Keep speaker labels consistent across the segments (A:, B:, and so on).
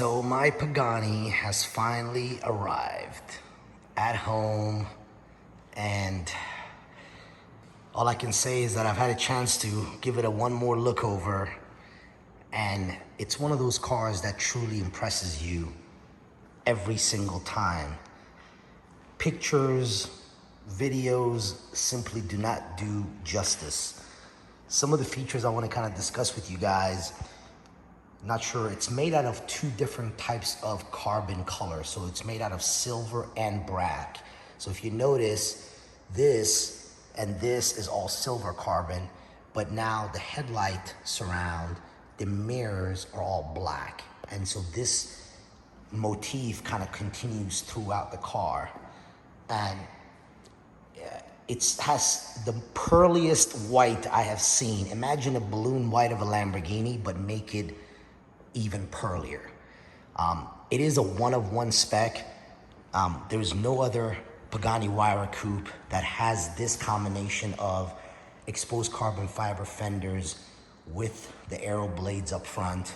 A: So my Pagani has finally arrived at home, and all I can say is that I've had a chance to give it a one more look over, and it's one of those cars that truly impresses you every single time. Pictures, videos simply do not do justice. Some of the features I want to kind of discuss with you guys. Not sure, it's made out of two different types of carbon color. So it's made out of silver and black. So if you notice, this and this is all silver carbon, but now the headlight surround, the mirrors are all black. And so this motif kind of continues throughout the car. And it has the pearliest white I have seen. Imagine a balloon white of a Lamborghini, but make it even pearlier. It is a one-of-one spec. There's no other Pagani Huayra coupe that has this combination of exposed carbon fiber fenders with the aero blades up front,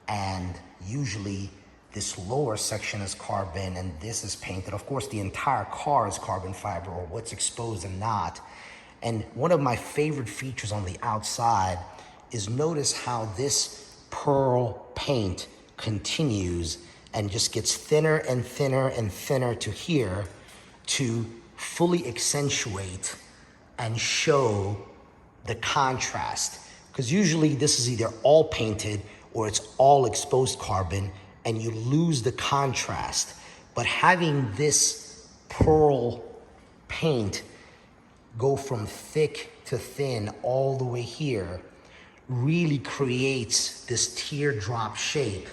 A: and usually this lower section is carbon and this is painted. Of course, the entire car is carbon fiber, or what's exposed and not. And one of my favorite features on the outside is notice how this pearl paint continues and just gets thinner and thinner and thinner to here to fully accentuate and show the contrast. Because usually this is either all painted or it's all exposed carbon and you lose the contrast. But having this pearl paint go from thick to thin all the way here really creates this teardrop shape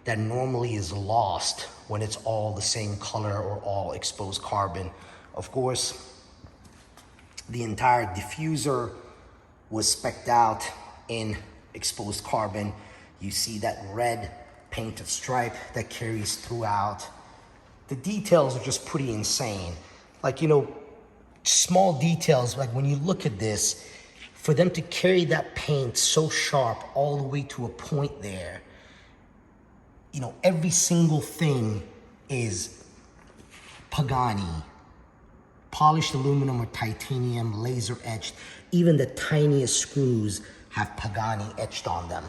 A: that normally is lost when it's all the same color or all exposed carbon. Of course, the entire diffuser was specced out in exposed carbon. You see that red painted stripe that carries throughout. The details are just pretty insane. Like, you know, small details, like when you look at this, for them to carry that paint so sharp all the way to a point there, you know, every single thing is Pagani. Polished aluminum or titanium, laser etched. Even the tiniest screws have Pagani etched on them.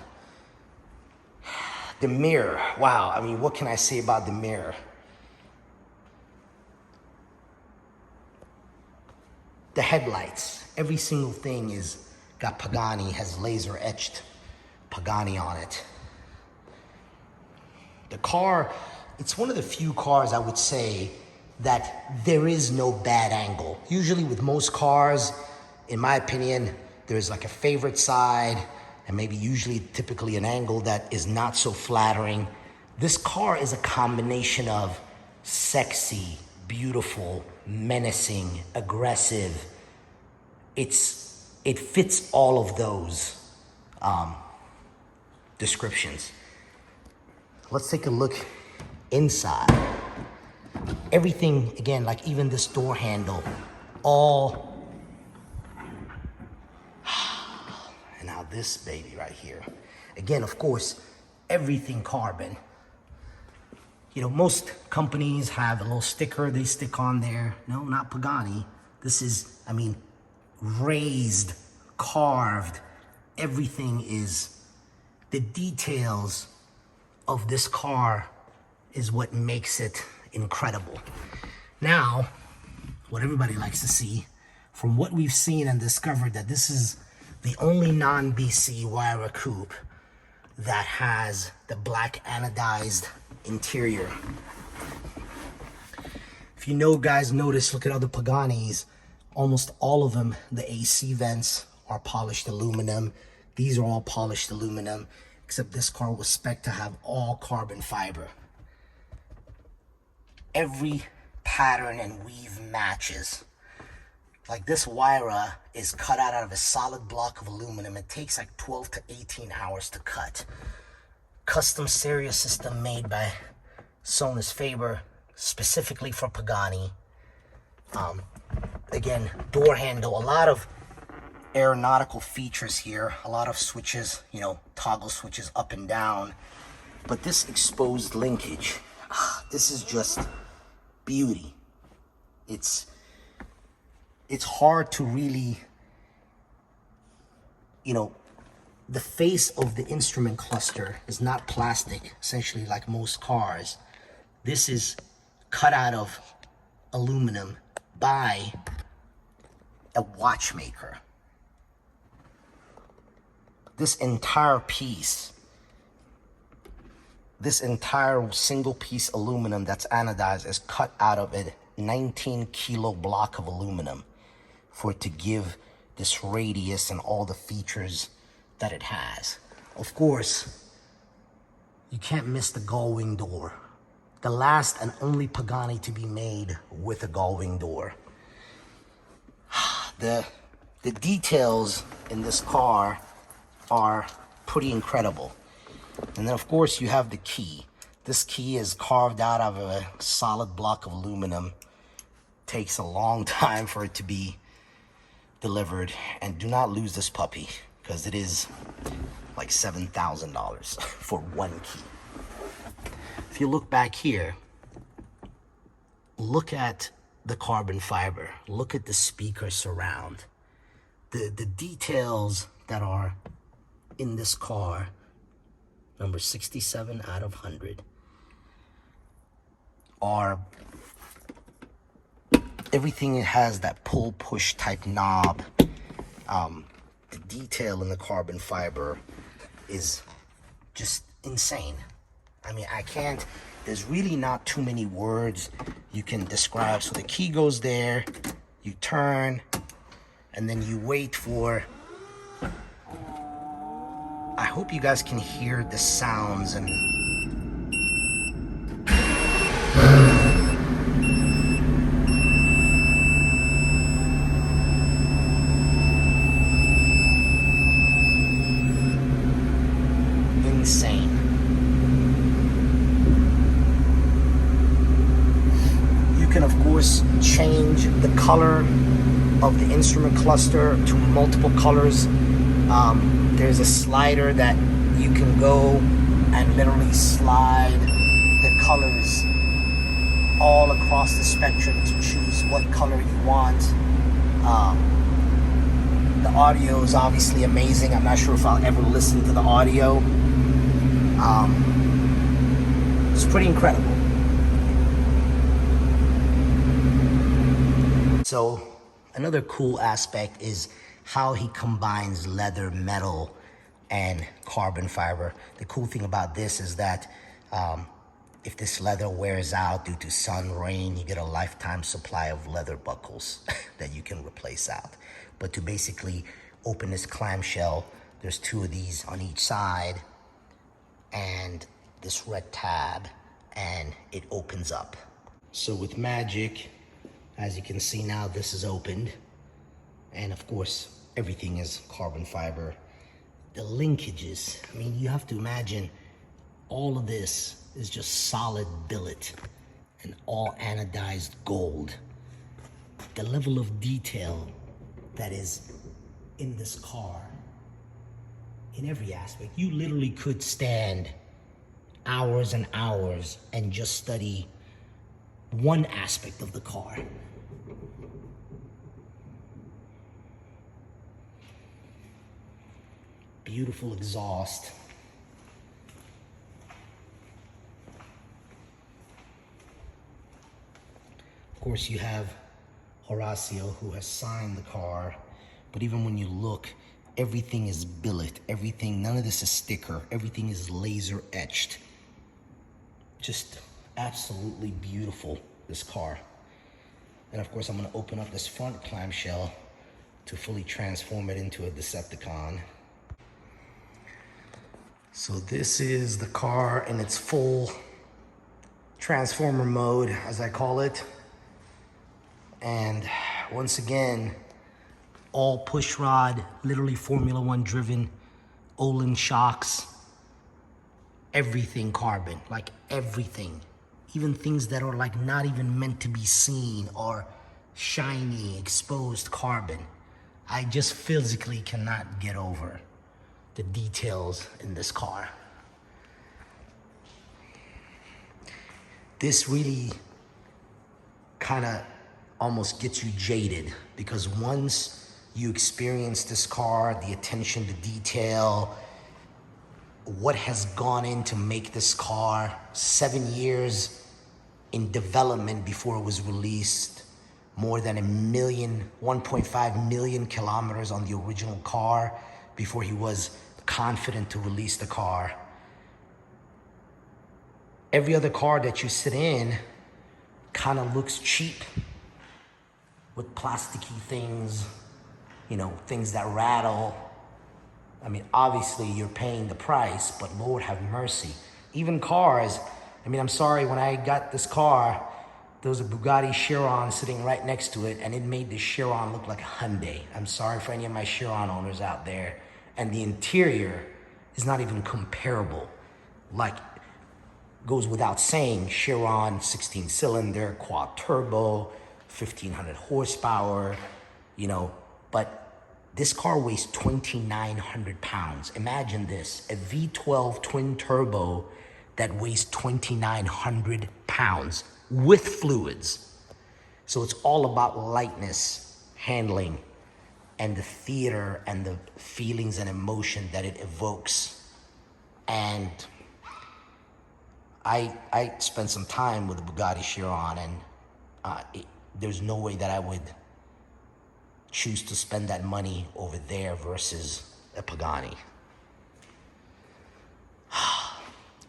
A: The mirror, wow, I mean, what can I say about the mirror? The headlights, every single thing is got Pagani, has laser etched Pagani on it. The car, it's one of the few cars I would say that there is no bad angle. Usually with most cars, in my opinion, there's like a favorite side and maybe usually typically an angle that is not so flattering. This car is a combination of sexy, beautiful, menacing, aggressive. It fits all of those descriptions. Let's take a look inside. Everything, again, like even this door handle, all, and now this baby right here. Again, of course, everything carbon. You know, most companies have a little sticker they stick on there. No, not Pagani. This is, I mean, raised, carved. Everything is, the details of this car is what makes it incredible. Now, what everybody likes to see, from what we've seen and discovered, that this is the only non-BC Huayra coupe that has the black anodized interior. If you know, guys, notice, look at other Paganis, almost all of them, the AC vents are polished aluminum. These are all polished aluminum, except this car was spec'd to have all carbon fiber. Every pattern and weave matches. Like this Huayra is cut out of a solid block of aluminum. It takes like 12 to 18 hours to cut. Custom stereo system made by Sonus Faber, specifically for Pagani. Again, door handle, a lot of aeronautical features here, a lot of switches, you know, toggle switches up and down. But this exposed linkage, this is just beauty. It's hard to really, the face of the instrument cluster is not plastic, essentially like most cars. This is cut out of aluminum by a watchmaker. This entire piece, this entire single piece aluminum that's anodized is cut out of a 19-kilo block of aluminum for it to give this radius and all the features that it has. Of course, you can't miss the gull-wing door. The last and only Pagani to be made with a gull-wing door. The details in this car are pretty incredible. And then of course you have the key. This key is carved out of a solid block of aluminum. Takes a long time for it to be delivered. And do not lose this puppy, because it is like $7,000 for one key. If you look back here, look at the carbon fiber. Look at the speaker surround. The details that are in this car, number 67 out of 100, are everything. It has that pull push type knob. The detail in the carbon fiber is just insane. I mean, there's really not too many words you can describe. So the key goes there, you turn, and then you wait for, I hope you guys can hear the sounds and insane. You can of course change the color of the instrument cluster to multiple colors. There's a slider that you can go and literally slide the colors all across the spectrum to choose what color you want. The audio is obviously amazing. I'm not sure if I'll ever listen to the audio. It's pretty incredible. So another cool aspect is how he combines leather, metal, and carbon fiber. The cool thing about this is that if this leather wears out due to sun, rain, you get a lifetime supply of leather buckles that you can replace out. But to basically open this clamshell, there's two of these on each side and this red tab, and it opens up. So with magic, as you can see now, this is opened. And of course, everything is carbon fiber. The linkages, I mean, you have to imagine all of this is just solid billet and all anodized gold. The level of detail that is in this car, in every aspect, you literally could stand hours and hours and just study one aspect of the car. Beautiful exhaust. Of course, you have Horacio, who has signed the car, but even when you look, everything is billet. Everything, none of this is sticker. Everything is laser etched. Just absolutely beautiful, this car. And of course, I'm gonna open up this front clamshell to fully transform it into a Decepticon. So this is the car in its full transformer mode, as I call it. And once again, all push rod, literally Formula One driven, Olin shocks, everything carbon, like everything. Even things that are like not even meant to be seen are shiny, exposed carbon. I just physically cannot get over the details in this car. this really kind of almost gets you jaded, because once you experience this car, the attention to detail, what has gone in to make this car, 7 years in development before it was released, more than 1.5 million kilometers on the original car before he was confident to release the car. Every other car that you sit in kind of looks cheap with plasticky things, you know, things that rattle. I mean, obviously you're paying the price, but Lord have mercy. Even cars, I mean, I'm sorry, when I got this car, there was a Bugatti Chiron sitting right next to it, and it made the Chiron look like a Hyundai. I'm sorry for any of my Chiron owners out there. And the interior is not even comparable. Like, goes without saying, Chiron, 16-cylinder, quad turbo, 1,500 horsepower, you know, but this car weighs 2,900 pounds. Imagine this, a V12 twin turbo that weighs 2,900 pounds with fluids. So it's all about lightness, handling, and the theater and the feelings and emotion that it evokes. And I spent some time with the Bugatti Chiron, and there's no way that I would choose to spend that money over there versus a Pagani.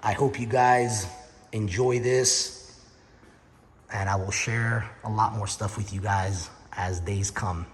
A: I hope you guys enjoy this, and I will share a lot more stuff with you guys as days come.